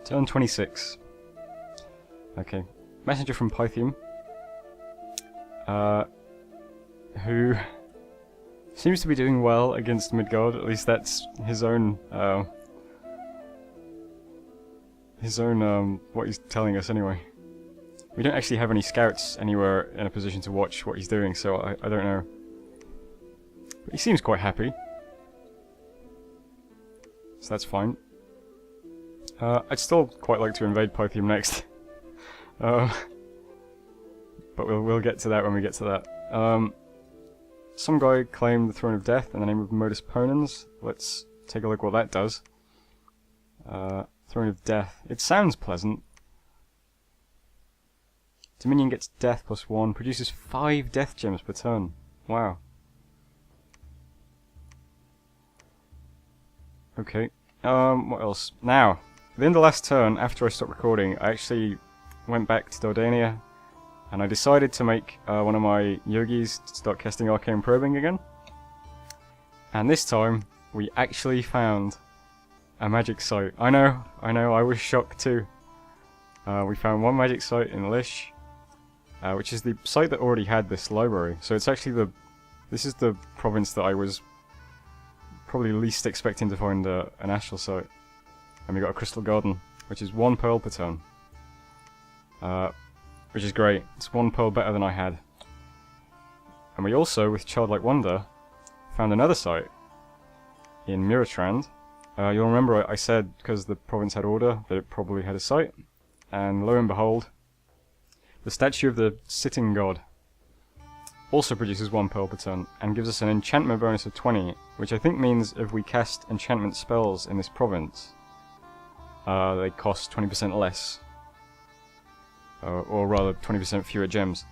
Turn 26. Okay. Messenger from Pythium. Who seems to be doing well against Midgard. At least that's his own what he's telling us anyway. We don't actually have any scouts anywhere in a position to watch what he's doing, so I don't know. But he seems quite happy. So that's fine. I'd still quite like to invade Pythium next. But we'll get to that when we get to that. Some guy claimed the Throne of Death in the name of Modus Ponens. Let's take a look what that does. Throne of Death. It sounds pleasant. Dominion gets death +1, produces 5 death gems per turn. Wow. Okay. What else? Now, within the last turn, after I stopped recording, I actually went back to Dardania, and I decided to make one of my yogis to start casting Arcane Probing again. And this time, we actually found a magic site. I know, I was shocked too. We found one magic site in Lish, which is the site that already had this library. So it's actually this is the province that I was probably least expecting to find an astral site. And we got a crystal garden, which is 1 pearl per turn. Which is great. It's 1 pearl better than I had. And we also, with Childlike Wonder, found another site in Miratrand. You'll remember I said, because the province had order, that it probably had a site. And lo and behold, the statue of the sitting god also produces 1 pearl per turn, and gives us an enchantment bonus of 20, which I think means if we cast enchantment spells in this province, they cost 20% less. Or rather, 20% fewer gems.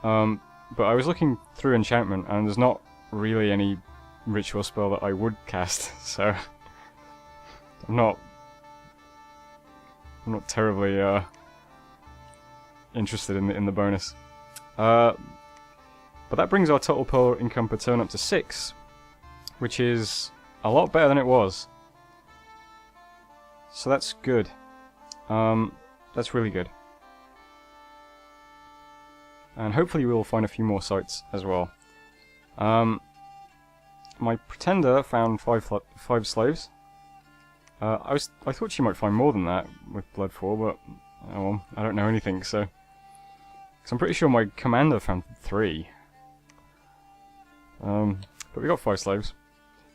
But I was looking through enchantment, and there's not really any ritual spell that I would cast, so I'm not terribly interested in the bonus. But that brings our total pearl income per turn up to 6, which is a lot better than it was. So that's good. That's really good. And hopefully we'll find a few more sites as well. My pretender found 5 slaves. I thought she might find more than that with Blood 4, but oh well, I don't know anything, so. Cause I'm pretty sure my commander found 3. But we got 5 slaves.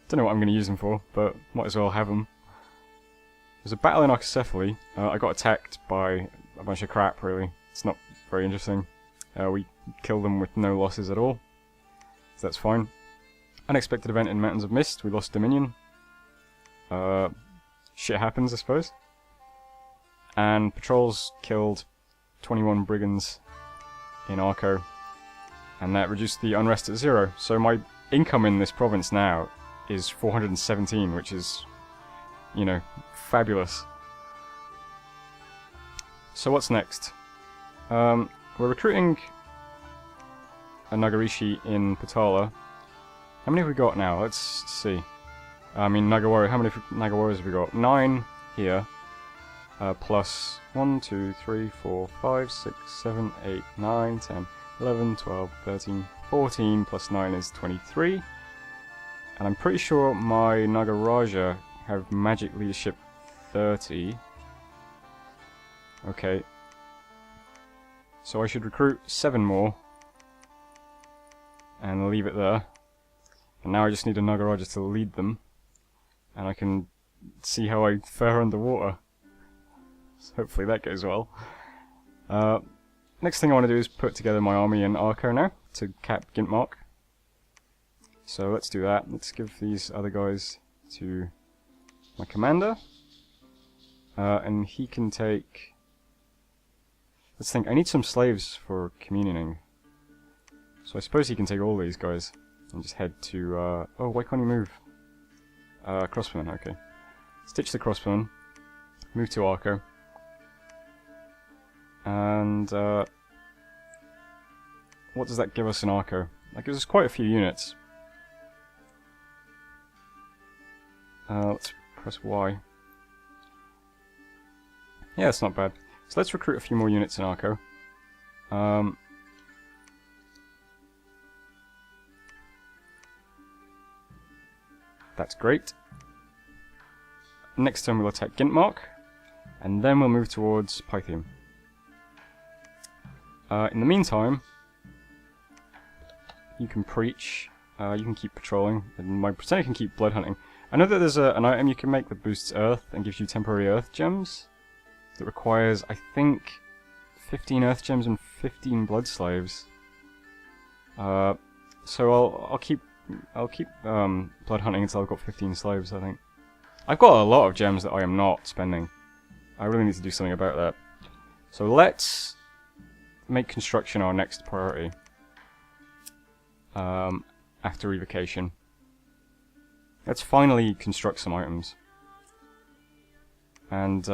Don't know what I'm going to use them for, but might as well have them. There's a battle in Archacephaly. I got attacked by a bunch of crap, really. It's not very interesting. We killed them with no losses at all, so that's fine. Unexpected event in Mountains of Mist, we lost Dominion. Shit happens, I suppose. And patrols killed 21 brigands in Arco, and that reduced the unrest at 0. So my income in this province now is 417, which is, you know, fabulous. So what's next? We're recruiting a Nagarishi in Patala. How many have we got now? Let's see. I mean, Nagawario. How many Nagawarriors have we got? 9 here. Plus 1, 2, 3, 4, 5, 6, 7, 8, 9, 10, 11, 12, 13, 14, plus 9 is 23. And I'm pretty sure my Nagaraja have magic leadership 30. Okay. So I should recruit 7 more. And leave it there. And now I just need a Nagaraja to lead them. And I can see how I fare underwater. So hopefully that goes well. Next thing I want to do is put together my army in Arco now, to cap Gintmark. So let's do that. Let's give these other guys to my commander. And he can take... Let's think, I need some slaves for communioning. So I suppose he can take all these guys and just head to... oh, why can't he move? Crossbowman, okay. Stitch the crossbowman. Move to Arco. And what does that give us in Arco? That gives us quite a few units. Let's press Y. Yeah, it's not bad. So let's recruit a few more units in Arco. That's great. Next turn we'll attack Gintmark, and then we'll move towards Pythium. In the meantime, you can preach, you can keep patrolling, and my pretender can keep blood hunting. I know that there's an item you can make that boosts Earth and gives you temporary Earth gems that requires, I think, 15 Earth gems and 15 blood slaves. So I'll keep blood hunting until I've got 15 slaves, I think. I've got a lot of gems that I am not spending. I really need to do something about that. So let's make construction our next priority. After revocation. Let's finally construct some items. And,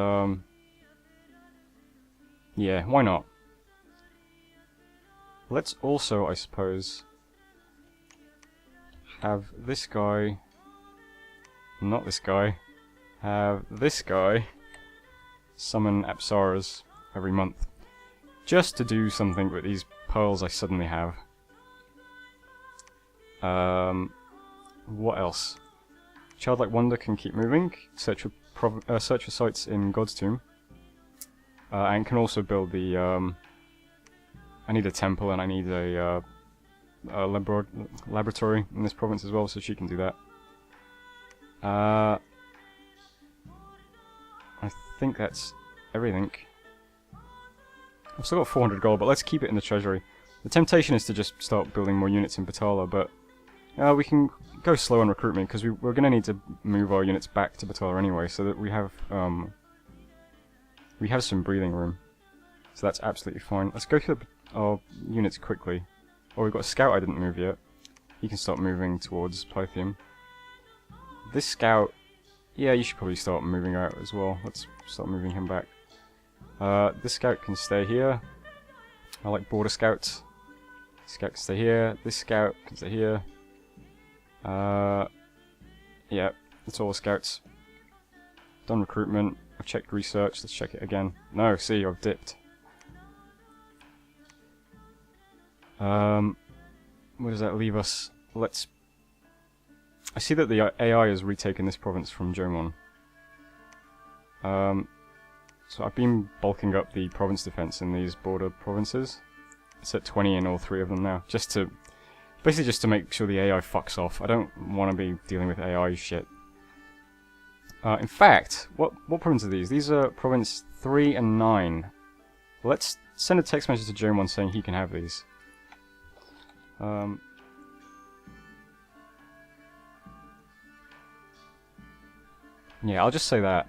yeah, why not? Let's also, I suppose, have this guy, not this guy, have this guy summon Apsaras every month. Just to do something with these pearls I suddenly have. What else? Childlike Wonder can keep moving, search for sites in God's Tomb. And can also build the, I need a temple and I need a laboratory in this province as well, so she can do that. I think that's everything. I've still got 400 gold, but let's keep it in the treasury. The temptation is to just start building more units in Patala, but we can go slow on recruitment because we're going to need to move our units back to Patala anyway, so that we have some breathing room. So that's absolutely fine. Let's go through our units quickly. Oh, we've got a scout I didn't move yet. He can start moving towards Pythium. This scout, yeah, you should probably start moving out as well. Let's start moving him back. This scout can stay here. I like border scouts. This scout can stay here. This scout can stay here. Yeah, that's all the scouts. Done recruitment. I've checked research. Let's check it again. No, see, I've dipped. Where does that leave us? Let's... I see that the AI has retaken this province from Jomon. So I've been bulking up the province defense in these border provinces. It's at 20 in all 3 of them now. Basically just to make sure the AI fucks off. I don't want to be dealing with AI shit. In fact, what province are these? These are province 3 and 9. Let's send a text message to Jomon saying he can have these. Yeah, I'll just say that.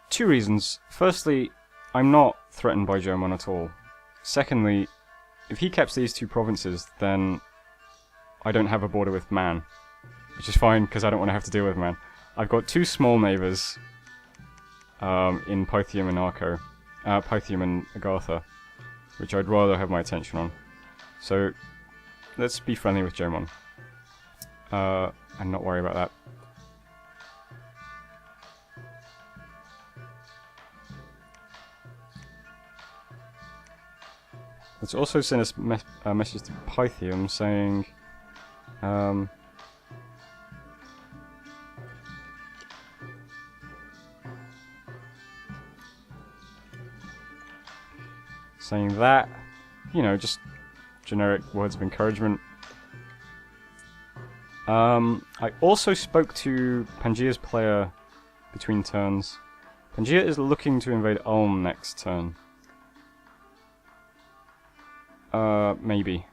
Two reasons. Firstly, I'm not threatened by Jomon at all. Secondly, if he kept these 2 provinces, then I don't have a border with Man. Which is fine, because I don't want to have to deal with Man. I've got 2 small neighbours in Pythium and Arco. Pythium and Agartha, which I'd rather have my attention on. So, let's be friendly with Jomon. And not worry about that. Let's also send a message to Pythium saying... saying that, you know, just generic words of encouragement. I also spoke to Pangea's player between turns. Pangea is looking to invade Ulm next turn. Maybe.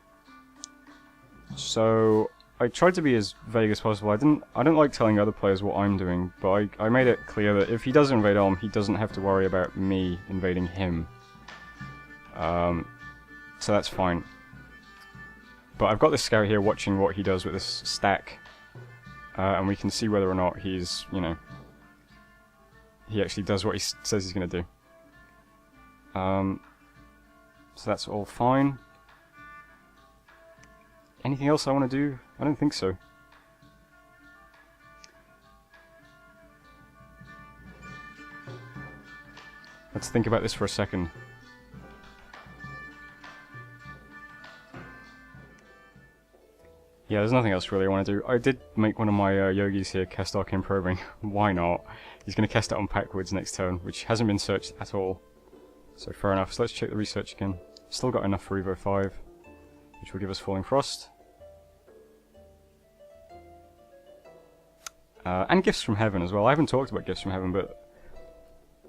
So I tried to be as vague as possible. I don't like telling other players what I'm doing, but I made it clear that if he does invade Ulm, he doesn't have to worry about me invading him. So that's fine. But I've got this scout here watching what he does with this stack. And we can see whether or not he's, you know, he actually does what he says he's going to do. So that's all fine. anything else I want to do? I don't think so. Let's think about this for a second. Yeah, there's nothing else really I want to do. I did make one of my yogis here cast Arcane Probing. Why not? He's going to cast it on Packwoods next turn, which hasn't been searched at all. So fair enough. So let's check the research again. Still got enough for Evo 5, which will give us Falling Frost. And Gifts from Heaven as well. I haven't talked about Gifts from Heaven, but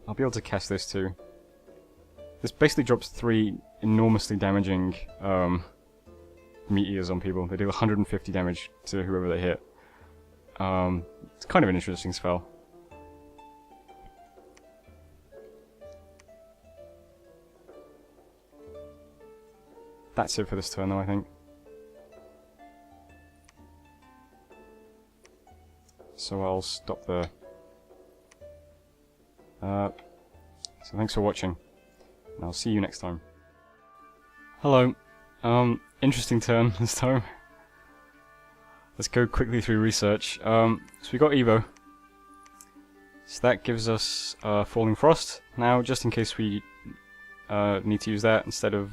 I'll be able to cast this too. This basically drops 3 enormously damaging meteors on people. They deal 150 damage to whoever they hit. It's kind of an interesting spell. That's it for this turn though, I think. So I'll stop there. So thanks for watching, and I'll see you next time. Hello. Interesting turn this time. Let's go quickly through research. So we got Evo. So that gives us Falling Frost. Now, just in case we need to use that instead of...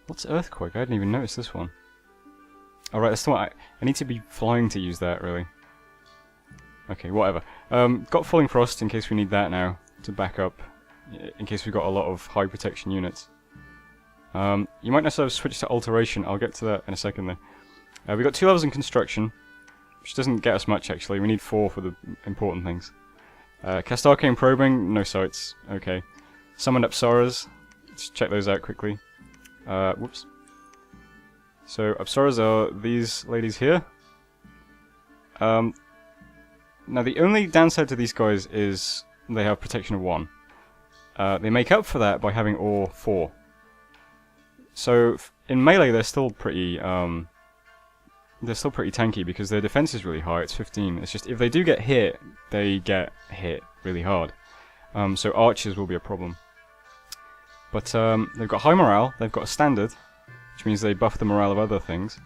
What's Earthquake? I didn't even notice this one. Alright, that's the one. I need to be flying to use that, really. Okay, whatever. Got Falling Frost in case we need that now to back up, in case we've got a lot of high protection units. You might necessarily switch to Alteration. I'll get to that in a second though. We've got 2 levels in Construction, which doesn't get us much actually. We need 4 for the important things. Cast Arcane Probing, no sights. Okay. Summoned Apsaras. Let's check those out quickly. Whoops. So Apsaras are these ladies here. Now the only downside to these guys is they have protection of 1. They make up for that by having Awe 4. So in melee they're still pretty tanky because their defense is really high. It's 15. It's just if they do get hit, they get hit really hard. So archers will be a problem. But they've got high morale. They've got a standard, which means they buff the morale of other things.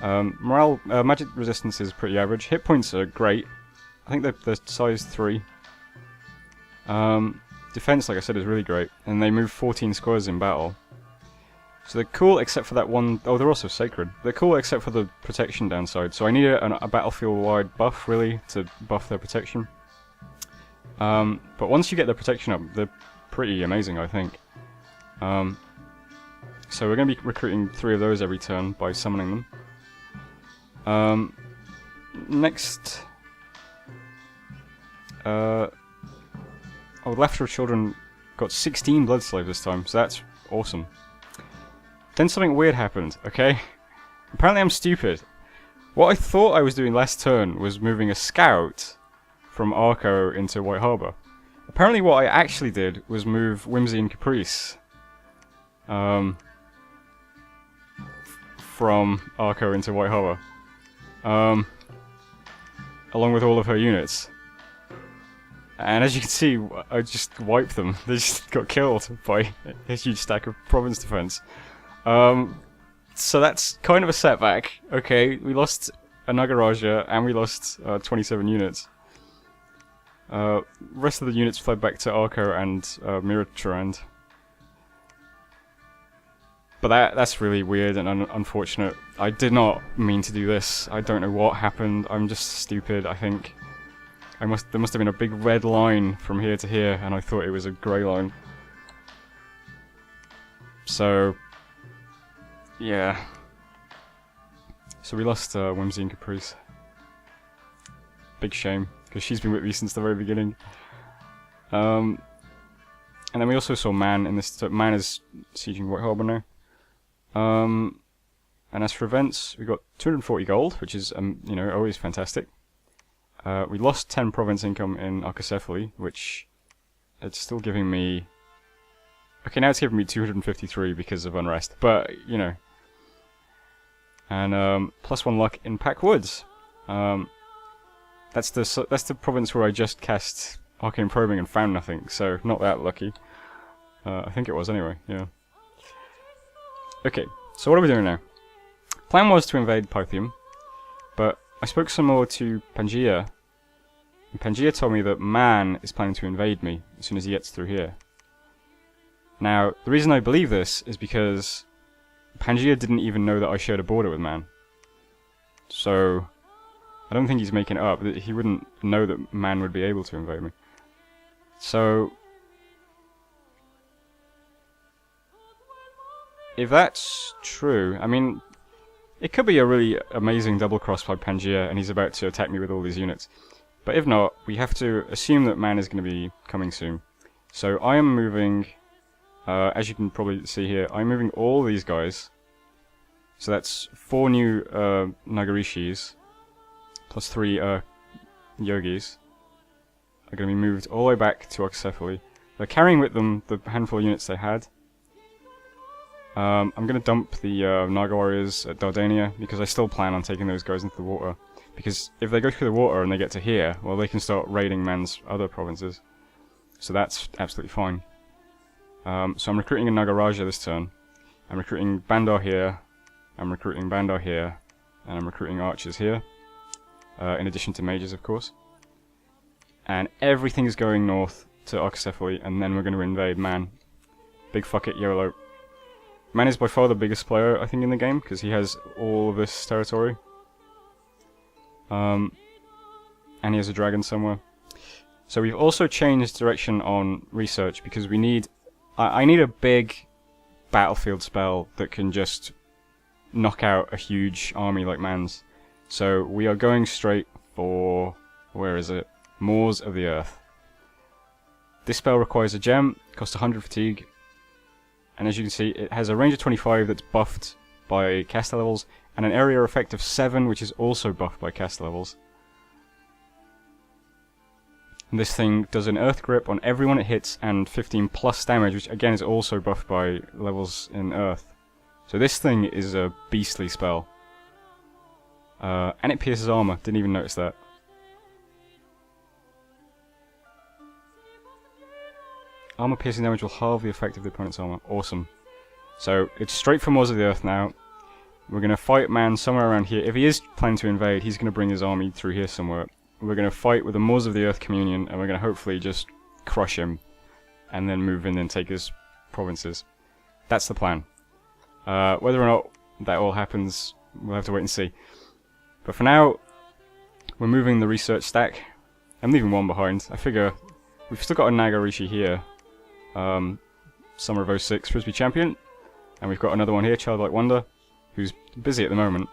Magic resistance is pretty average. Hit points are great. I think they're size 3. Defense, like I said, is really great, and they move 14 squares in battle. So they're cool except for that one... Oh, they're also sacred. They're cool except for the protection downside, so I need a battlefield-wide buff, really, to buff their protection. But once you get their protection up, they're pretty amazing, I think. So we're going to be recruiting 3 of those every turn by summoning them. Next... Laughter of Children got 16 blood slaves this time, so that's awesome. Then something weird happened, okay? Apparently I'm stupid. What I thought I was doing last turn was moving a scout from Arco into White Harbour. Apparently what I actually did was move Whimsy and Caprice from Arco into White Harbour. Along with all of her units. And as you can see, I just wiped them. They just got killed by a huge stack of province defense. So that's kind of a setback. Okay, we lost a Nagaraja and we lost 27 units. Rest of the units fled back to Arco and Miraturand. But that's really weird and unfortunate. I did not mean to do this. I don't know what happened. I'm just stupid, I think. There must have been a big red line from here to here, and I thought it was a grey line. So, yeah. So we lost Whimsy and Caprice. Big shame, because she's been with me since the very beginning. And then we also saw Man in this. So Man is sieging White Harbour now. And as for events, we got 240 gold, which is you know, always fantastic. We lost 10 province income in Arcocephaly, which it's still giving me... Okay, now it's giving me 253 because of unrest, but, you know. And +1 luck in Packwoods. That's the province where I just cast Arcane Probing and found nothing, so not that lucky. I think it was anyway, yeah. Okay, so what are we doing now? plan was to invade Pythium, but I spoke some more to Pangaea, and Pangaea told me that Man is planning to invade me as soon as he gets through here. Now, the reason I believe this is because Pangaea didn't even know that I shared a border with Man. So, I don't think he's making it up. He wouldn't know that Man would be able to invade me. So, if that's true, I mean, it could be a really amazing double cross by Pangaea and he's about to attack me with all these units. But if not, we have to assume that Man is going to be coming soon. So I am moving, as you can probably see here, I'm moving all these guys. So that's 4 new Nagarishis, plus 3 Yogis, are going to be moved all the way back to Oxcephaly. They're carrying with them the handful of units they had. I'm going to dump the Naga warriors at Dardania, because I still plan on taking those guys into the water. Because if they go through the water and they get to here, well, they can start raiding Man's other provinces. So that's absolutely fine. So I'm recruiting a Nagaraja this turn. I'm recruiting Bandar here, I'm recruiting Bandar here, and I'm recruiting archers here. In addition to mages, of course. And everything's going north to Oxcephaly, and then we're going to invade Man. Big fuck it, YOLO. Man is by far the biggest player, I think, in the game, because he has all of this territory. And he has a dragon somewhere. So we've also changed direction on research, because we need... I need a big battlefield spell that can just knock out a huge army like Man's. So we are going straight for... where is it? Maws of the Earth. This spell requires a gem, costs 100 fatigue, and as you can see, it has a range of 25 that's buffed by caster levels, and an area effect of 7, which is also buffed by caster levels. And this thing does an Earth Grip on everyone it hits, and 15 plus damage, which again is also buffed by levels in Earth. So this thing is a beastly spell. And it pierces armor, didn't even notice that. Armor piercing damage will halve the effect of the opponent's armor. Awesome. So it's straight for Maws of the Earth now. We're going to fight Man somewhere around here. If he is planning to invade, he's going to bring his army through here somewhere. We're going to fight with the Maws of the Earth Communion, and we're going to hopefully just crush him, and then move in and take his provinces. That's the plan. Whether or not that all happens, we'll have to wait and see. But for now, we're moving the research stack. I'm leaving one behind. I figure we've still got a Nagarishi here. Summer of 06 Frisbee Champion. And we've got another one here, Childlike Wonder, who's busy at the moment.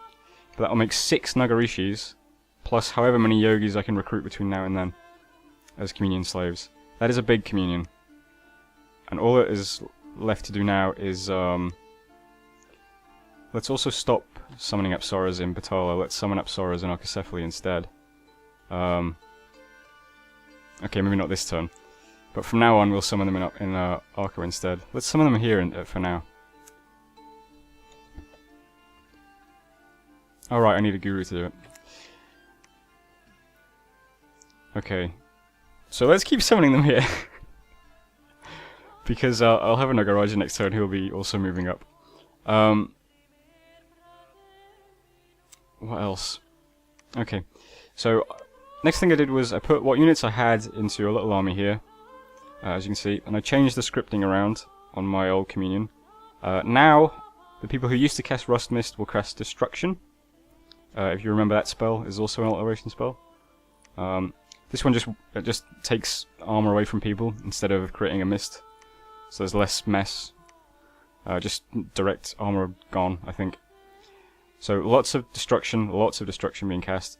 But that'll make 6 Nagarishis, plus however many Yogis I can recruit between now and then, as communion slaves. That is a big communion. And all that is left to do now is, let's also stop summoning Apsaras in Patala. Let's summon Apsaras in Oxcephaly instead. Okay, maybe not this turn. But from now on, we'll summon them in Arco instead. Let's summon them here for now. Alright, I need a guru to do it. Okay. So let's keep summoning them here. Because I'll have a Nagaraja next turn who'll be also moving up. What else? Okay. So, next thing I did was I put what units I had into a little army here. As you can see. And I changed the scripting around on my old communion. Now, the people who used to cast Rust Mist will cast Destruction. If you remember, that spell is also an alteration spell. This one just takes armor away from people instead of creating a mist. So there's less mess. Just direct armor gone, I think. So lots of destruction being cast.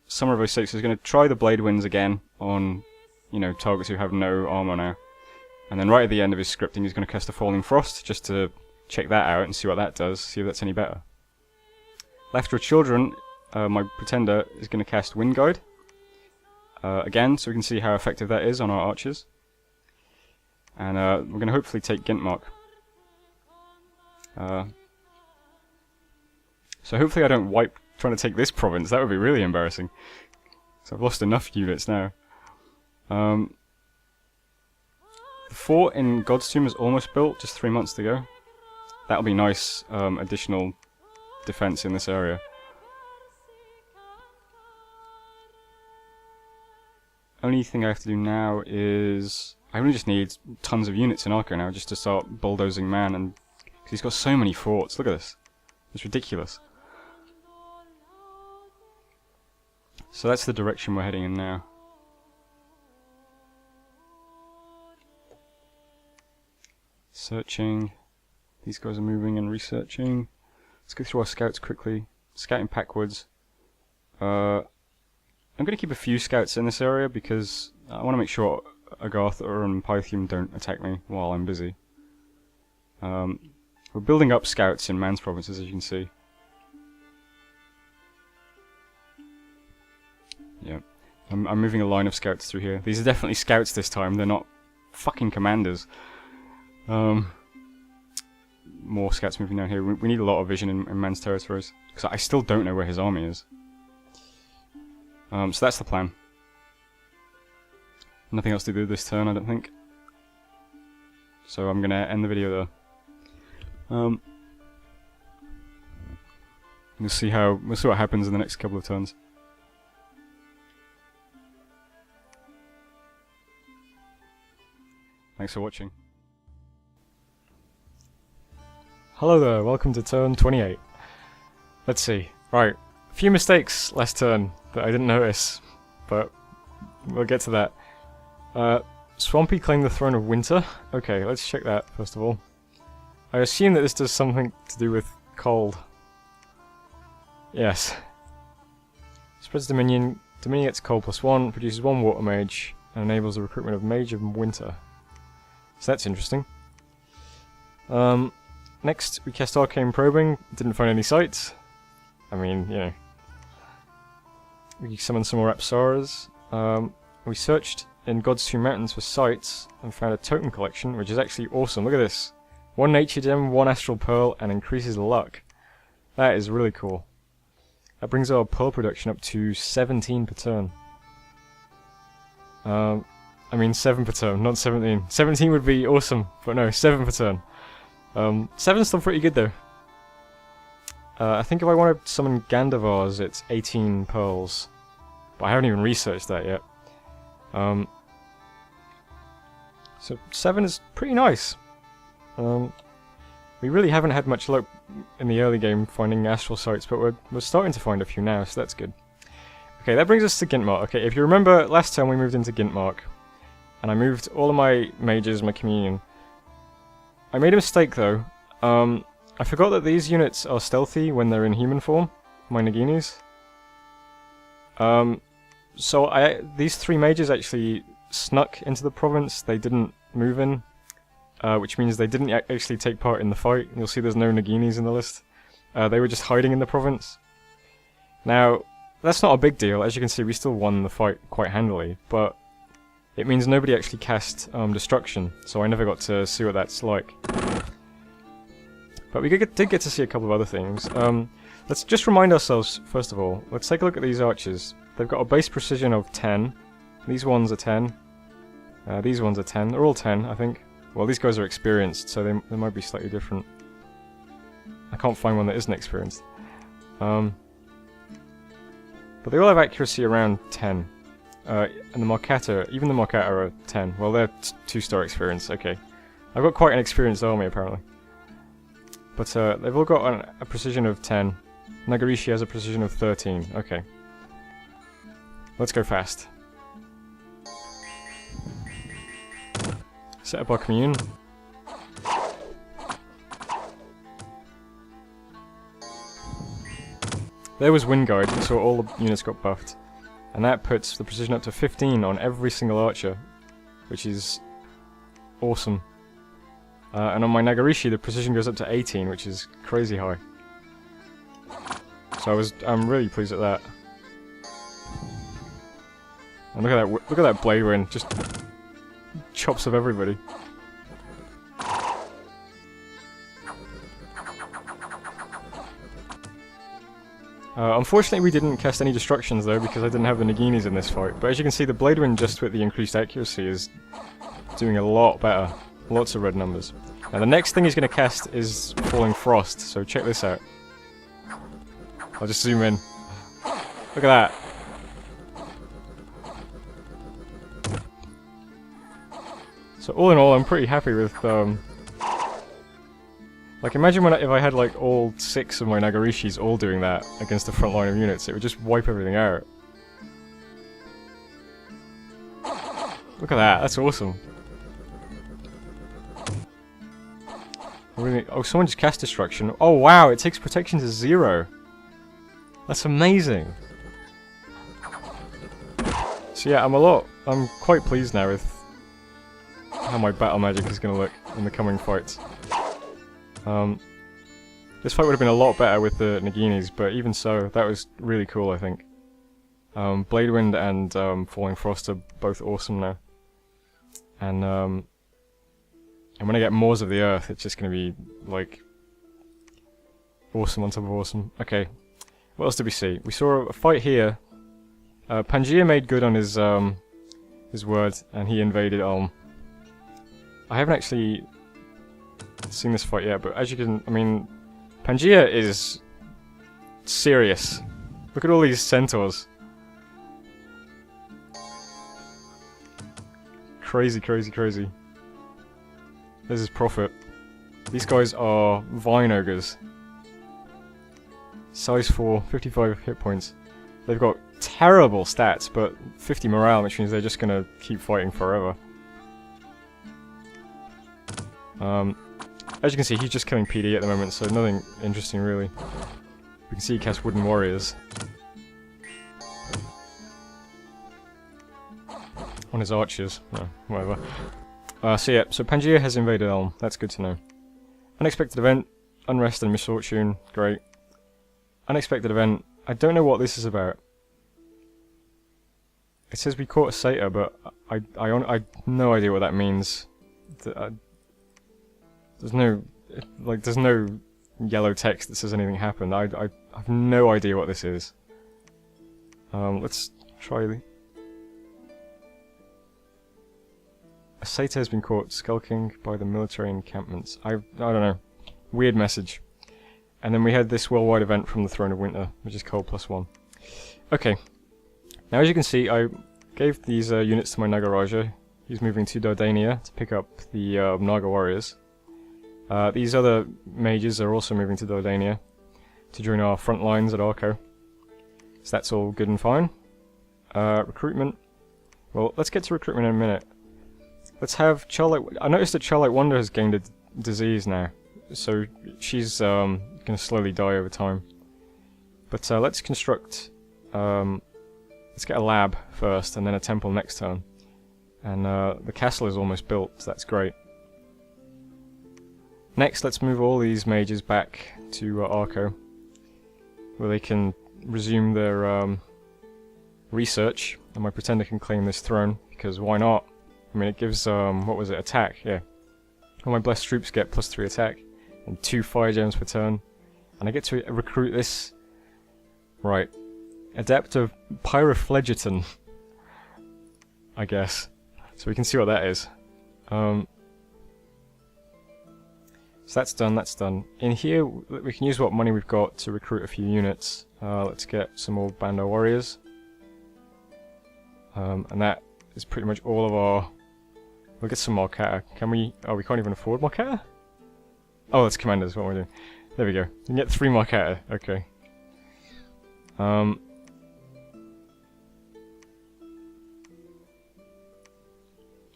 Summer of 06 is going to try the Blade Winds again on, you know, targets who have no armor now. And then right at the end of his scripting, he's going to cast a Falling Frost just to check that out and see what that does, see if that's any better. Laughter of Children, my pretender, is going to cast Wind Guide. Again, so we can see how effective that is on our archers. And we're going to hopefully take Gintmark. So hopefully I don't wipe trying to take this province, that would be really embarrassing. So I've lost enough units now. The fort in God's Tomb is almost built, just 3 months to go. That'll be nice, additional defense in this area. Only thing I have to do now is I really just need tons of units in Arco now just to start bulldozing man, and cause he's got so many forts. Look at this. It's ridiculous. So that's the direction we're heading in now. Searching. These guys are moving and researching. Let's go through our scouts quickly. Scouting backwards. I'm going to keep a few scouts in this area because I want to make sure Agartha and Pythium don't attack me while I'm busy. We're building up scouts in Man's provinces, as you can see. Yeah, I'm moving a line of scouts through here. These are definitely scouts this time, they're not fucking commanders. More scouts moving down here. We need a lot of vision in Man's territories, because I still don't know where his army is. So that's the plan. Nothing else to do this turn, I don't think. So I'm gonna end the video there. We'll see what happens in the next couple of turns. Thanks for watching. Hello there, welcome to turn 28. Let's see. Right, a few mistakes last turn that I didn't notice, but we'll get to that. Swampy claimed the throne of winter. Okay, let's check that first of all. I assume that this does something to do with cold. Yes. Spreads dominion. Dominion gets cold +1, produces 1 water mage, and enables the recruitment of mage of winter. So that's interesting. Next, we cast Arcane Probing. Didn't find any sites. I mean, you know. We summoned some more Apsaras. We searched in God's Two Mountains for sites and found a totem collection, which is actually awesome. Look at this. 1 nature gem, 1 astral pearl, and increases luck. That is really cool. That brings our pearl production up to 17 per turn. I mean 7 per turn, not 17. 17 would be awesome, but no, 7 per turn. 7's still pretty good though. I think if I want to summon Gandavars, it's 18 pearls. But I haven't even researched that yet. So 7 is pretty nice. We really haven't had much luck in the early game finding astral sites, but we're starting to find a few now, so that's good. Okay, that brings us to Gintmark. Okay, if you remember, last time we moved into Gintmark, and I moved all of my mages, my communion. I made a mistake though. I forgot that these units are stealthy when they're in human form, my Naginis. So these 3 mages actually snuck into the province, they didn't move in, which means they didn't actually take part in the fight. You'll see there's no Naginis in the list. They were just hiding in the province. Now, that's not a big deal, as you can see we still won the fight quite handily, but it means nobody actually cast Destruction, so I never got to see what that's like. But we did get to see a couple of other things. Let's just remind ourselves, first of all, let's take a look at these archers. They've got a base precision of 10. These ones are 10. These ones are 10. They're all 10, I think. Well, these guys are experienced, so they might be slightly different. I can't find one that isn't experienced. But they all have accuracy around 10. And the Marcata, even the Marcata are 10. Well, they're 2-star experience, okay. I've got quite an experienced army, apparently. But they've all got a precision of 10. Nagarishi has a precision of 13, okay. Let's go fast. Set up our commune. There was Wind Guide, so all the units got buffed. And that puts the precision up to 15 on every single archer, which is awesome. And on my Nagarishi, the precision goes up to 18, which is crazy high. So I'm really pleased at that. And look at that blade wind, just chops up everybody. Unfortunately we didn't cast any destructions though, because I didn't have the Naginis in this fight, but as you can see the blade wind just with the increased accuracy is doing a lot better. Lots of red numbers. Now the next thing he's going to cast is Falling Frost, so check this out. I'll just zoom in. Look at that. So all in all, I'm pretty happy with, like, imagine if I had, like, all 6 of my Nagarishis all doing that against the front line of units. It would just wipe everything out. Look at that, that's awesome. Really, oh, someone just cast Destruction. Oh wow, it takes protection to 0. That's amazing. So yeah, I'm quite pleased now with how my battle magic is going to look in the coming fights. This fight would have been a lot better with the Naginis, but even so, that was really cool, I think. Blade Wind and Falling Frost are both awesome now. And when I get Maws of the Earth, it's just going to be, like, awesome on top of awesome. Okay, what else did we see? We saw a fight here. Pangaea made good on his word, and he invaded Ulm. I haven't actually seen this fight yet, but as you can, I mean, Pangaea is serious. Look at all these centaurs. Crazy, crazy, crazy. This is Prophet. These guys are Vine Ogres. Size 4, 55 hit points. They've got terrible stats, but 50 morale, which means they're just gonna keep fighting forever. As you can see, he's just killing PD at the moment, so nothing interesting really. We can see he casts Wooden Warriors on his archers. No, whatever. So yeah, so Pangaea has invaded Ulm. That's good to know. Unexpected event, unrest and misfortune. Great. Unexpected event. I don't know what this is about. It says we caught a satyr, but I have no idea what that means. There's no yellow text that says anything happened. I have no idea what this is. Let's try. A satyr has been caught skulking by the military encampments. I don't know. Weird message. And then we had this worldwide event from the Throne of Winter, which is cold +1. Okay. Now as you can see, I gave these units to my Nagaraja. He's moving to Dardania to pick up the Naga warriors. These other mages are also moving to Dardania to join our front lines at Arco. So that's all good and fine. Recruitment. Well, let's get to recruitment in a minute. Let's have Childlike. I noticed that Childlike Wonder has gained a disease now, so she's going to slowly die over time. But let's construct. Let's get a lab first, and then a temple next turn. And the castle is almost built, so that's great. Next, let's move all these mages back to Arco, where they can resume their research, and my pretender can claim this throne, because why not? I mean, it gives, what was it, attack, yeah. All my blessed troops get +3 attack, and 2 fire gems per turn, and I get to recruit this, right, Adept of Pyrophlegeton, I guess. So we can see what that is. So that's done, that's done. In here, we can use what money we've got to recruit a few units. Let's get some more Bando warriors. And that is pretty much all of our... We'll get some Markata. Can we... Oh, we can't even afford Markata? Oh, that's commanders, what am I doing? There we go. We can get 3 Markata, okay.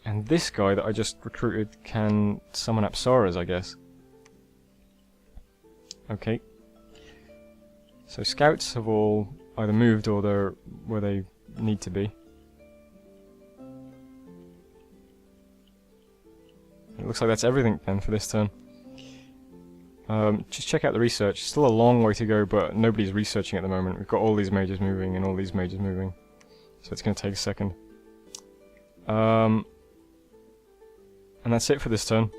And this guy that I just recruited can summon Apsaras, I guess. Okay. So scouts have all either moved or they're where they need to be. It looks like that's everything then for this turn. Just check out the research. Still a long way to go, but nobody's researching at the moment. We've got all these mages moving and all these mages moving. So it's going to take a second. And that's it for this turn.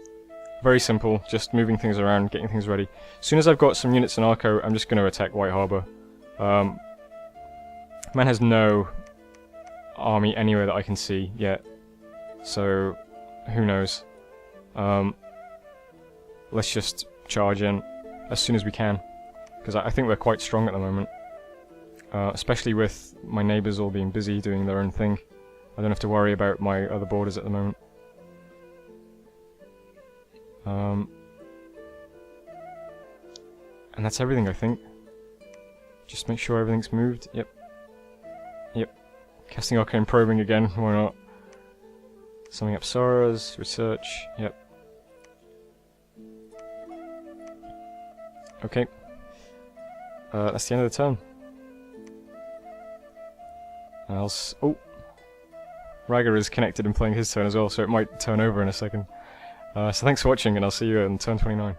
Very simple, just moving things around, getting things ready. As soon as I've got some units in Arco, I'm just going to attack White Harbour. Man has no army anywhere that I can see yet, so who knows. Let's just charge in as soon as we can. because I think we're quite strong at the moment. Especially with my neighbours all being busy doing their own thing. I don't have to worry about my other borders at the moment. And that's everything, I think. Just make sure everything's moved. Yep. Yep. Casting Arcane Probing again, why not? Summing up Soras, research, yep. Okay. That's the end of the turn. Oh! Raga is connected and playing his turn as well, so it might turn over in a second. So thanks for watching, and I'll see you on turn 29.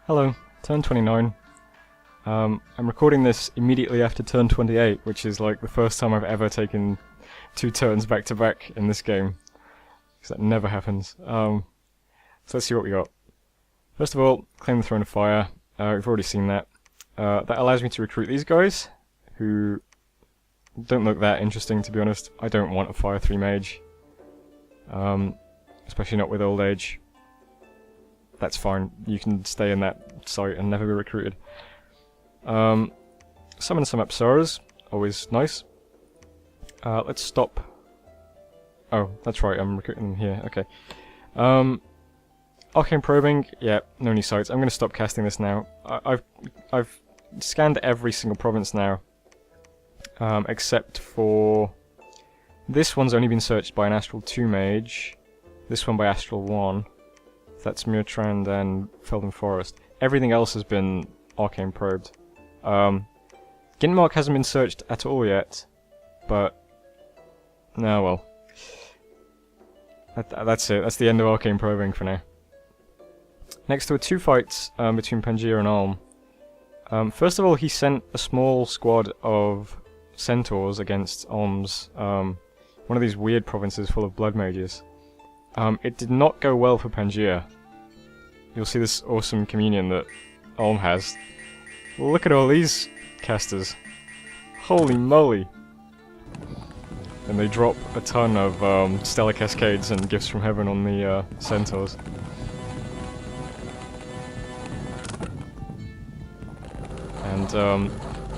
Hello, turn 29. I'm recording this immediately after turn 28, which is like the first time I've ever taken 2 turns back to back in this game. Because that never happens. So let's see what we got. First of all, claim the Throne of Fire. We've already seen that. That allows me to recruit these guys, who don't look that interesting, to be honest. I don't want a Fire 3 mage. Especially not with old age. That's fine. You can stay in that site and never be recruited. Summon some Apsaras. Always nice. Let's stop. Oh, that's right, I'm recruiting them here. Okay. Arcane Probing. Yeah, no new sites. I'm going to stop casting this now. I've scanned every single province now. Except for... This one's only been searched by an Astral 2 mage. This one by Astral 1. That's Murtrand and Felden Forest. Everything else has been Arcane Probed. Ginmark hasn't been searched at all yet. But... No, well. That's it. That's the end of Arcane Probing for now. Next there were 2 fights between Pangaea and Ulm. First of all, he sent a small squad of centaurs against Ulm's, one of these weird provinces full of blood mages. It did not go well for Pangaea. You'll see this awesome communion that Ulm has. Look at all these casters. Holy moly! And they drop a ton of stellar cascades and gifts from heaven on the centaurs. And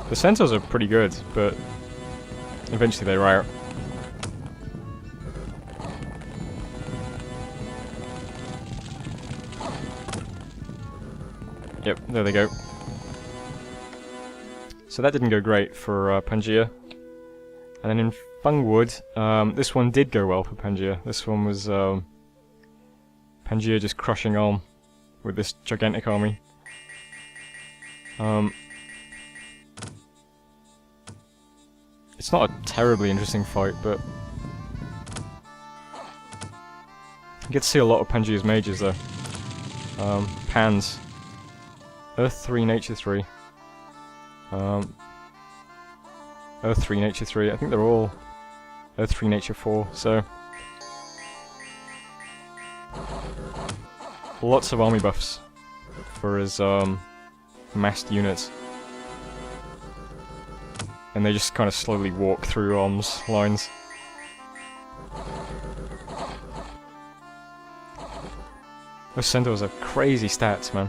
the centaurs are pretty good, but eventually they riot. Yep, there they go. So that didn't go great for Pangaea. And then in Fungwood, this one did go well for Pangaea. This one was Pangaea just crushing Ulm with this gigantic army. It's not a terribly interesting fight, but you get to see a lot of Pangaea's mages though. Pans. Earth 3, Nature 3. Earth 3, Nature 3. I think they're all Earth 3, Nature 4, so... Lots of army buffs for his massed units. And they just kind of slowly walk through Ulm's lines. Those centaurs have crazy stats, man.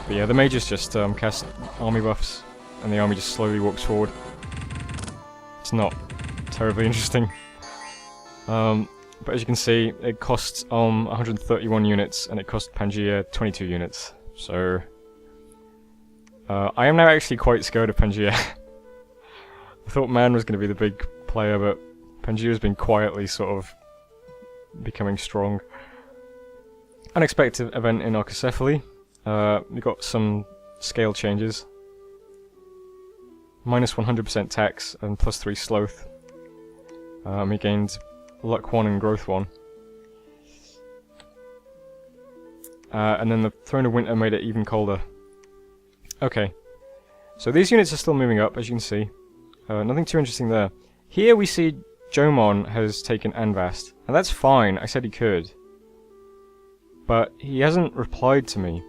But yeah, the mages just cast army buffs, and the army just slowly walks forward. It's not terribly interesting. But as you can see, it costs 131 units, and it cost Pangaea 22 units. So... I am now actually quite scared of Pangaea. I thought Man was going to be the big player, but Pangaea's been quietly sort of becoming strong. Unexpected event in Archocephaly. We got some scale changes. Minus 100% tax and plus 3 sloth. He gained luck 1 and growth 1. And then the Throne of Winter made it even colder. Okay. So these units are still moving up, as you can see. Nothing too interesting there. Here we see Jomon has taken Anvast. And that's fine, I said he could. But he hasn't replied to me.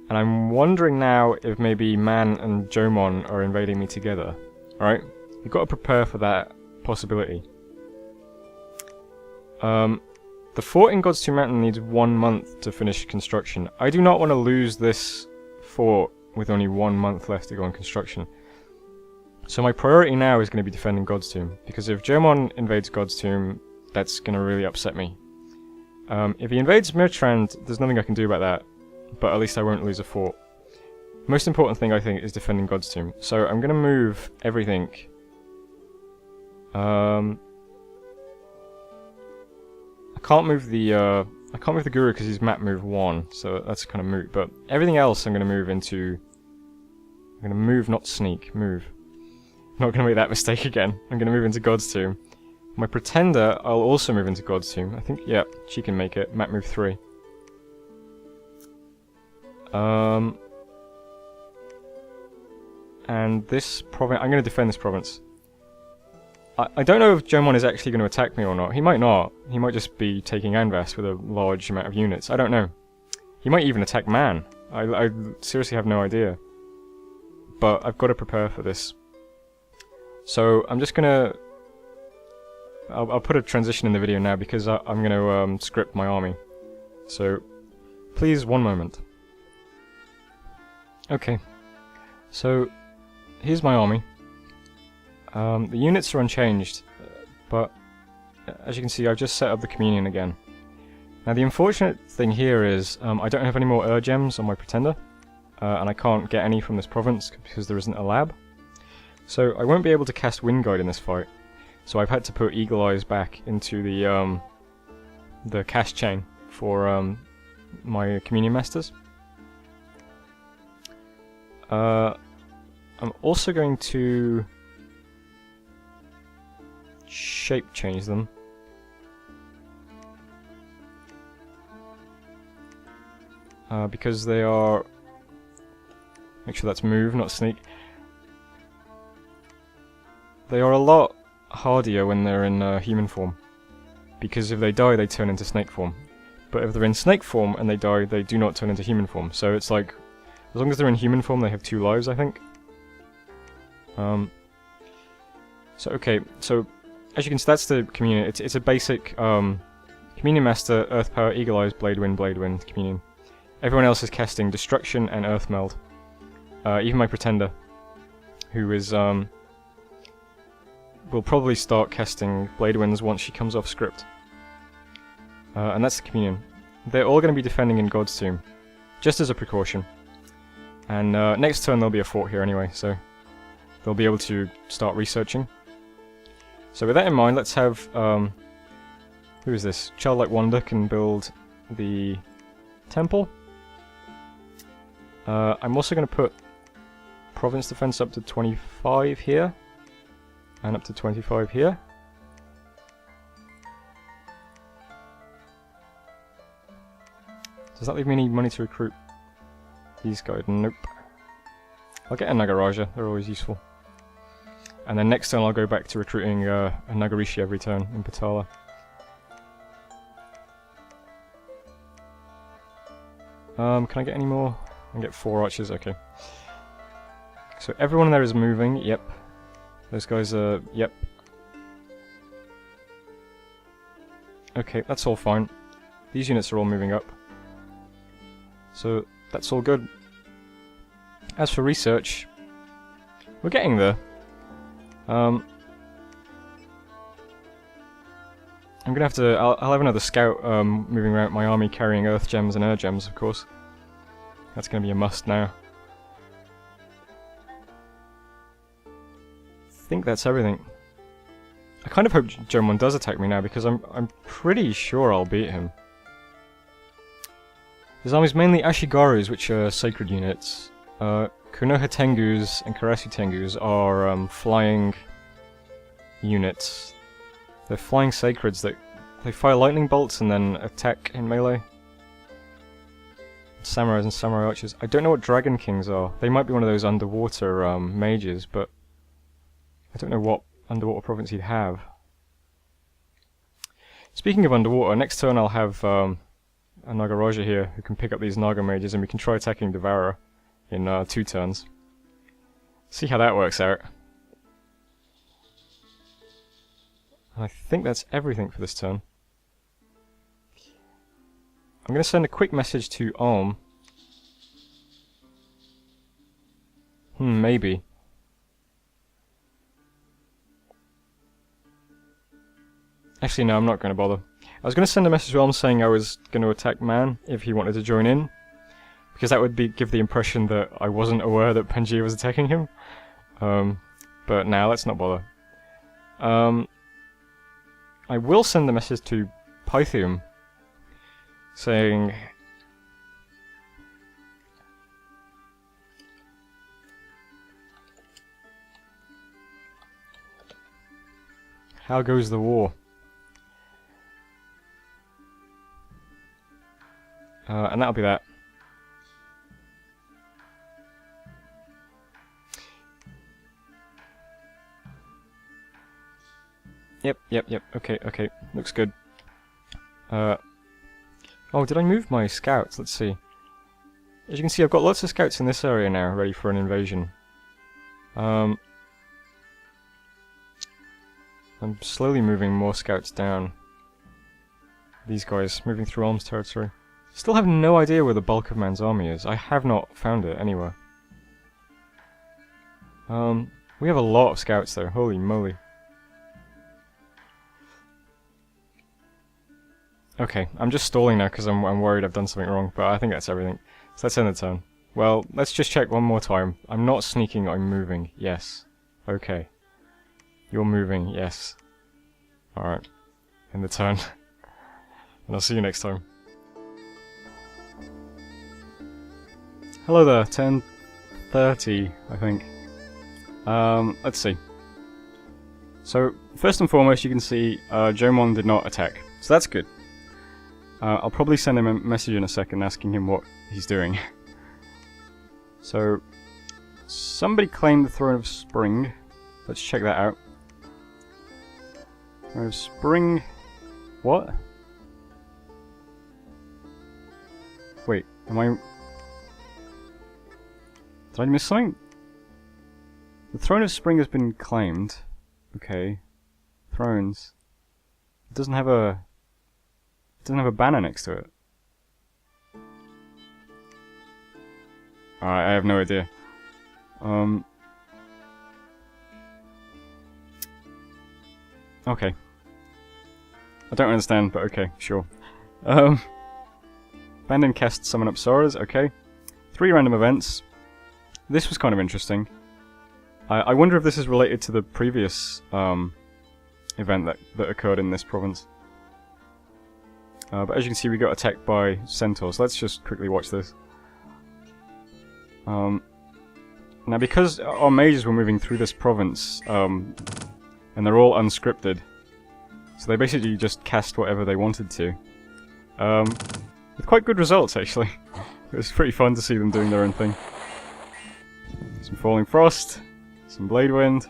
And I'm wondering now if maybe Man and Jomon are invading me together. Alright? You've got to prepare for that possibility. The fort in God's Tomb Mountain needs 1 month to finish construction. I do not want to lose this fort with only 1 month left to go on construction. So my priority now is going to be defending God's Tomb, because if Germon invades God's Tomb, that's going to really upset me. If he invades Mirtrand, there's nothing I can do about that, but at least I won't lose a fort. Most important thing, I think, is defending God's Tomb. So I'm going to move everything. I can't move the Guru because he's map move 1, so that's kind of moot. But everything else I'm going to move into... I'm going to move, not sneak. Move. I'm not going to make that mistake again. I'm going to move into God's Tomb. My Pretender, I'll also move into God's Tomb. I think, yeah, she can make it. Map move 3. And this province... I'm going to defend this province. I don't know if Jomon is actually going to attack me or not. He might not. He might just be taking Anvas with a large amount of units. I don't know. He might even attack Man. I seriously have no idea. But I've got to prepare for this. So I'm just going to... I'll put a transition in the video now because I'm going to script my army. So please, 1 moment. Okay. So here's my army. The units are unchanged, but as you can see, I've just set up the communion again. Now the unfortunate thing here is I don't have any more gems on my Pretender, and I can't get any from this province because there isn't a lab. So I won't be able to cast Wind Guide in this fight. So I've had to put Eagle Eyes back into the cast chain for my communion masters. I'm also going to shape change them. Because they are... Make sure that's move, not sneak. They are a lot hardier when they're in human form. Because if they die, they turn into snake form. But if they're in snake form and they die, they do not turn into human form. So it's like, as long as they're in human form, they have 2 lives, I think. So okay, so as you can see, that's the communion. It's a basic communion master, earth power, eagle eyes, blade wind, communion. Everyone else is casting destruction and earth meld. Even my Pretender, who is will probably start casting blade winds once she comes off script. And that's the communion. They're all going to be defending in God's Tomb, just as a precaution. And next turn there'll be a fort here anyway, so they'll be able to start researching. So with that in mind, let's have, who is this? Childlike Wonder can build the temple. I'm also going to put province defense up to 25 here, and up to 25 here. Does that leave me any money to recruit these guys? Nope. I'll get a Nagaraja, they're always useful. And then next turn I'll go back to recruiting a Nagarishi every turn in Patala. Can I get any more? I can get 4 archers, okay. So everyone there is moving, yep. Those guys are, yep. Okay, that's all fine. These units are all moving up. So that's all good. As for research, we're getting there. I'm gonna have to. I'll have another scout moving around my army carrying earth gems and air gems, of course. That's gonna be a must now. I think that's everything. I kind of hope Jomon does attack me now because I'm pretty sure I'll beat him. His army's mainly Ashigarus, which are sacred units. Konoha Tengus and Karasu Tengus are flying units. They're flying sacreds that they fire lightning bolts and then attack in melee. Samurais and samurai archers. I don't know what Dragon Kings are. They might be one of those underwater mages, but I don't know what underwater province he'd have. Speaking of underwater, next turn I'll have a Nagaraja here who can pick up these Naga mages and we can try attacking Devourer in 2 turns. See how that works out. I think that's everything for this turn. I'm going to send a quick message to Alm. Maybe. Actually, no, I'm not going to bother. I was going to send a message to Alm saying I was going to attack Man if he wanted to join in. Because that would give the impression that I wasn't aware that Pangaea was attacking him. But now let's not bother. I will send a message to Pythium saying... How goes the war? And that'll be that. Yep. Okay. Looks good. Oh, did I move my scouts? Let's see. As you can see, I've got lots of scouts in this area now, ready for an invasion. I'm slowly moving more scouts down. These guys, moving through Alm's territory. Still have no idea where the bulk of Man's army is. I have not found it anywhere. We have a lot of scouts though, holy moly. Okay, I'm just stalling now because I'm worried I've done something wrong, but I think that's everything. So let's end the turn. Well, let's just check one more time. I'm not sneaking, I'm moving. Yes. Okay. You're moving, yes. Alright. End the turn. And I'll see you next time. Hello there, 10:30, I think. Let's see. So, first and foremost, you can see Jomon did not attack. So that's good. I'll probably send him a message in a second asking him what he's doing. So, somebody claimed the Throne of Spring. Let's check that out. Throne of Spring... What? Wait, am I... Did I miss something? The Throne of Spring has been claimed. Okay. Thrones. It doesn't have a... It doesn't have a banner next to it. Alright, I have no idea. Okay. I don't understand, but okay, sure. Abandon cast summon Apsaras, okay. 3 random events. This was kind of interesting. I wonder if this is related to the previous event that occurred in this province. But as you can see, we got attacked by centaurs. Let's just quickly watch this. Now, because our mages were moving through this province, and they're all unscripted, so they basically just cast whatever they wanted to. With quite good results, actually. It was pretty fun to see them doing their own thing. Some Falling Frost, some Blade Wind.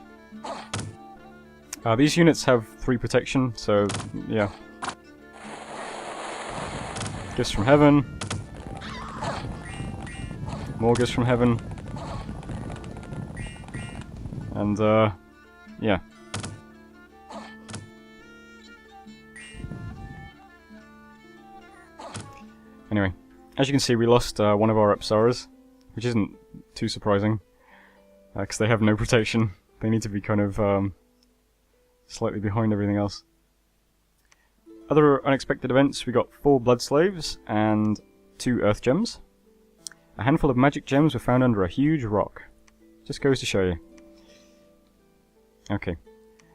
These units have 3 protection, so yeah. Gifts from Heaven. More Gifts from Heaven. And, yeah. Anyway, as you can see, we lost one of our Apsaras, which isn't too surprising, because they have no protection. They need to be kind of slightly behind everything else. Other unexpected events, we got 4 Blood Slaves and 2 Earth Gems. A handful of magic gems were found under a huge rock. Just goes to show you. Okay,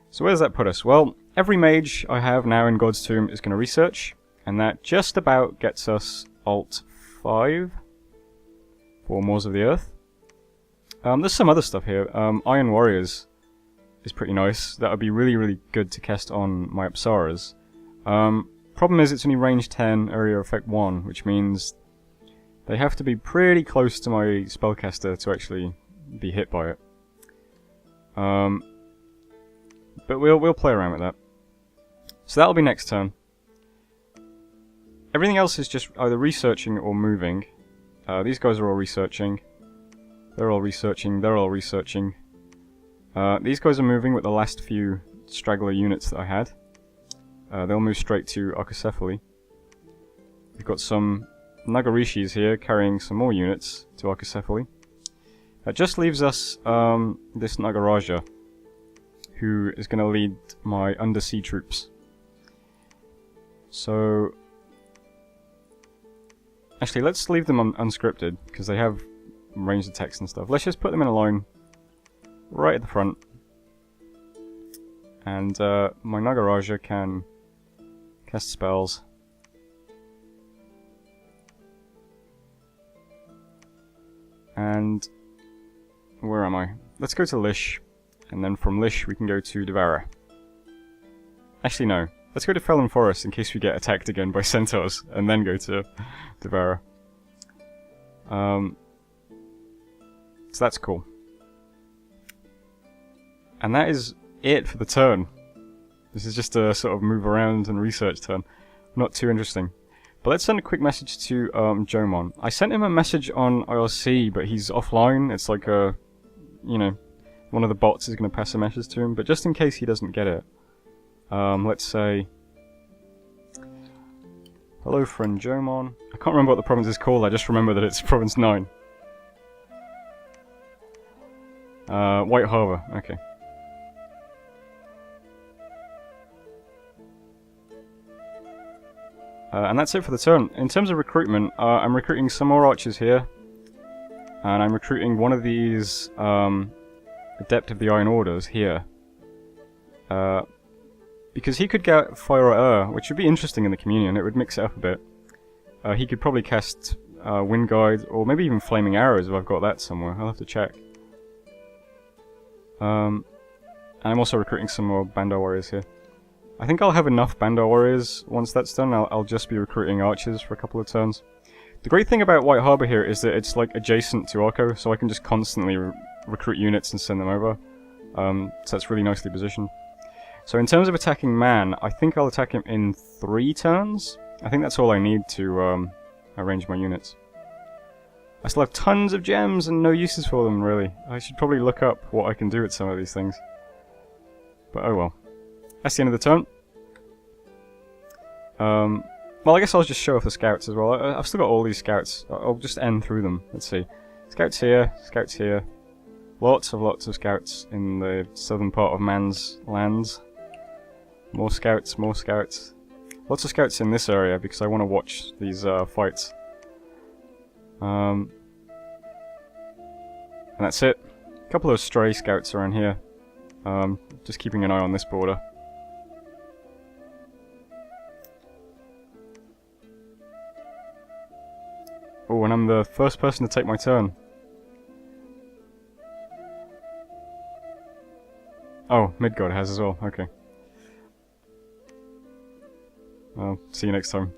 so where does that put us? Well, every mage I have now in God's Tomb is going to research, and that just about gets us Alt 5 for Moors of the Earth. There's some other stuff here. Iron Warriors is pretty nice. That would be really, really good to cast on my Apsaras. Problem is it's only range 10, area effect 1, which means they have to be pretty close to my spellcaster to actually be hit by it. But we'll play around with that. So that'll be next turn. Everything else is just either researching or moving. These guys are all researching. They're all researching. They're all researching. These guys are moving with the last few straggler units that I had. they'll move straight to Archocephaly. We've got some Nagarishis here carrying some more units to Archocephaly. That just leaves us this Nagaraja, who is going to lead my undersea troops. So, actually, let's leave them unscripted, because they have ranged attacks and stuff. Let's just put them in a line right at the front. And my Nagaraja can cast spells. And where am I? Let's go to Lish, and then from Lish we can go to Devara. Actually no, let's go to Felon Forest in case we get attacked again by centaurs, and then go to Devara. So that's cool. And that is it for the turn. This is just a sort of move around and research turn. Not too interesting. But let's send a quick message to Jomon. I sent him a message on IRC, but he's offline. It's like a, you know, one of the bots is going to pass a message to him. But just in case he doesn't get it, let's say, hello friend Jomon. I can't remember what the province is called, I just remember that it's Province 9. White Harbour, okay. And that's it for the turn. In terms of recruitment, I'm recruiting some more archers here. And I'm recruiting one of these Adept of the Iron Orders here. Because he could get Fire at Air, which would be interesting in the Communion. It would mix it up a bit. He could probably cast Wind Guide, or maybe even Flaming Arrows if I've got that somewhere. I'll have to check. And I'm also recruiting some more Bandar Warriors here. I think I'll have enough Bandar Warriors once that's done. I'll just be recruiting archers for a couple of turns. The great thing about White Harbour here is that it's like adjacent to Arco, so I can just constantly recruit units and send them over. So that's really nicely positioned. So in terms of attacking Man, I think I'll attack him in 3 turns. I think that's all I need to arrange my units. I still have tons of gems and no uses for them, really. I should probably look up what I can do with some of these things. But oh well. That's the end of the turn. Well, I guess I'll just show off the scouts as well. I've still got all these scouts. I'll just end through them. Let's see. Scouts here, scouts here. Lots of scouts in the southern part of Man's lands. More scouts, more scouts. Lots of scouts in this area because I want to watch these fights. And that's it. A couple of stray scouts around here. Just keeping an eye on this border. Oh, and I'm the first person to take my turn. Oh, Midgard has as well, okay. Well, see you next time.